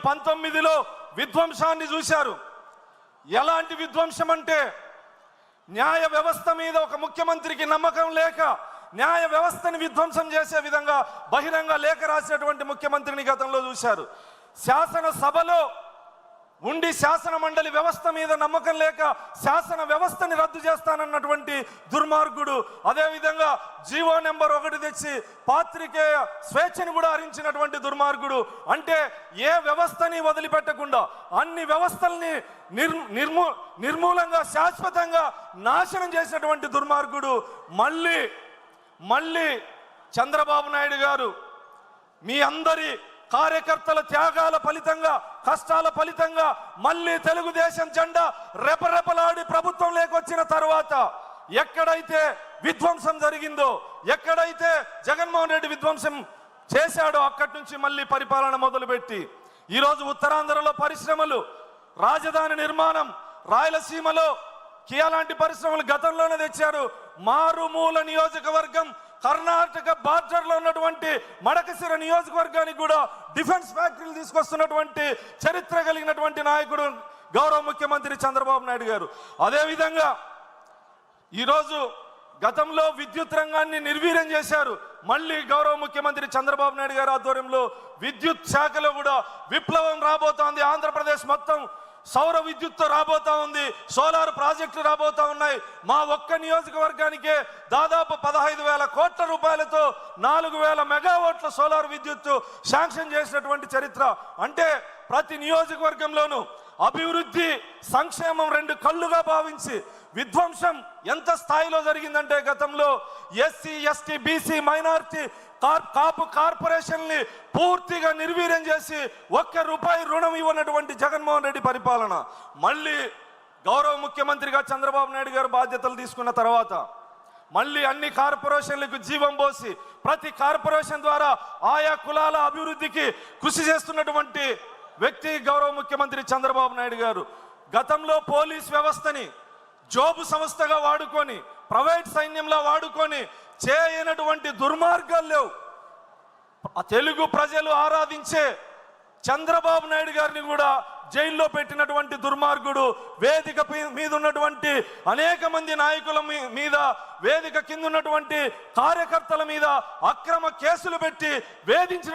2019లో విధ్వంసాన్ని చూశారు. ఎలాంటి విధ్వంసం అంటే న్యాయ వ్యవస్థ మీద ఒక ముఖ్యమంత్రికి నమ్మకం లేక న్యాయ వ్యవస్థని విధ్వంసం చేసే విధంగా బహిరంగ లేఖ రాసినటువంటి ముఖ్యమంత్రిని గతంలో చూశారు. శాసనసభలో ఉండి శాసన మండలి వ్యవస్థ మీద నమ్మకం లేక శాసన వ్యవస్థని రద్దు చేస్తానన్నటువంటి దుర్మార్గుడు. అదేవిధంగా జీవో నెంబర్ 1 తెచ్చి పాత్రికేయ స్వేచ్ఛను కూడా హరించినటువంటి దుర్మార్గుడు. అంటే ఏ వ్యవస్థని వదిలిపెట్టకుండా అన్ని వ్యవస్థల్ని నిర్మూలంగా శాశ్వతంగా నాశనం చేసినటువంటి దుర్మార్గుడు. మళ్ళీ చంద్రబాబు నాయుడు గారు మీ అందరి కార్యకర్తల త్యాగాల ఫలితంగా కష్టాల ఫలితంగా మళ్ళీ తెలుగుదేశం జెండా రెపరెపలాడి ప్రభుత్వం లేకొచ్చిన తర్వాత ఎక్కడైతే విధ్వంసం జరిగిందో, ఎక్కడైతే జగన్మోహన్ రెడ్డి విధ్వంసం చేశాడో అక్కడి నుంచి మళ్ళీ పరిపాలన మొదలుపెట్టి ఈరోజు ఉత్తరాంధ్రలో పరిశ్రమలు, రాజధాని నిర్మాణం, రాయలసీమలో కియా లాంటి పరిశ్రమలు గతంలోనే తెచ్చారు. మారుమూల నియోజకవర్గం కర్ణాటక బార్డర్లో ఉన్నటువంటి మడకశిర నియోజకవర్గానికి కూడా డిఫెన్స్ ఫ్యాక్టరీలు తీసుకొస్తున్నటువంటి చరిత్ర కలిగినటువంటి నాయకుడు గౌరవ ముఖ్యమంత్రి చంద్రబాబు నాయుడు గారు. అదేవిధంగా ఈరోజు గతంలో విద్యుత్ రంగాన్ని నిర్వీర్యం చేశారు. మళ్ళీ గౌరవ ముఖ్యమంత్రి చంద్రబాబు నాయుడు గారి ఆధ్వర్యంలో విద్యుత్ శాఖలో కూడా విప్లవం రాబోతోంది. ఆంధ్రప్రదేశ్ మొత్తం సౌర విద్యుత్తో రాబోతా ఉంది, సోలార్ ప్రాజెక్టులు రాబోతా ఉన్నాయి. మా ఒక్క నియోజకవర్గానికే దాదాపు 15,000 కోట్ల రూపాయలతో 4,000 మెగావాట్ల సోలార్ విద్యుత్తు శాంక్షన్ చేసినటువంటి చరిత్ర. అంటే ప్రతి నియోజకవర్గంలోనూ అభివృద్ధి సంక్షేమం 2 కళ్ళుగా భావించి విధ్వంసం ఎంత స్థాయిలో జరిగిందంటే గతంలో ఎస్సీ, ఎస్టీ, బీసీ, మైనారిటీ, కాపు కార్పొరేషన్ని పూర్తిగా నిర్వీర్యం చేసి ₹1 రుణం ఇవ్వనటువంటి జగన్మోహన్ రెడ్డి పరిపాలన. మళ్ళీ గౌరవ ముఖ్యమంత్రిగా చంద్రబాబు నాయుడు గారు బాధ్యతలు తీసుకున్న తర్వాత మళ్ళీ అన్ని కార్పొరేషన్లకు జీవం పోసి ప్రతి కార్పొరేషన్ ద్వారా ఆయా కులాల అభివృద్ధికి కృషి చేస్తున్నటువంటి వ్యక్తి గౌరవ ముఖ్యమంత్రి చంద్రబాబు నాయుడు గారు. గతంలో పోలీస్ వ్యవస్థని జోబు సంస్థగా వాడుకొని ప్రైవేట్ సైన్యంలో వాడుకొని చేయనటువంటి దుర్మార్గాలు లేవు. తెలుగు ప్రజలు ఆరాధించే చంద్రబాబు నాయుడు గారిని కూడా జైల్లో పెట్టినటువంటి దుర్మార్గుడు. వేదిక మీద ఉన్నటువంటి అనేక మంది నాయకుల మీద, వేదిక కింద ఉన్నటువంటి కార్యకర్తల మీద అక్రమ కేసులు పెట్టి వేధించిన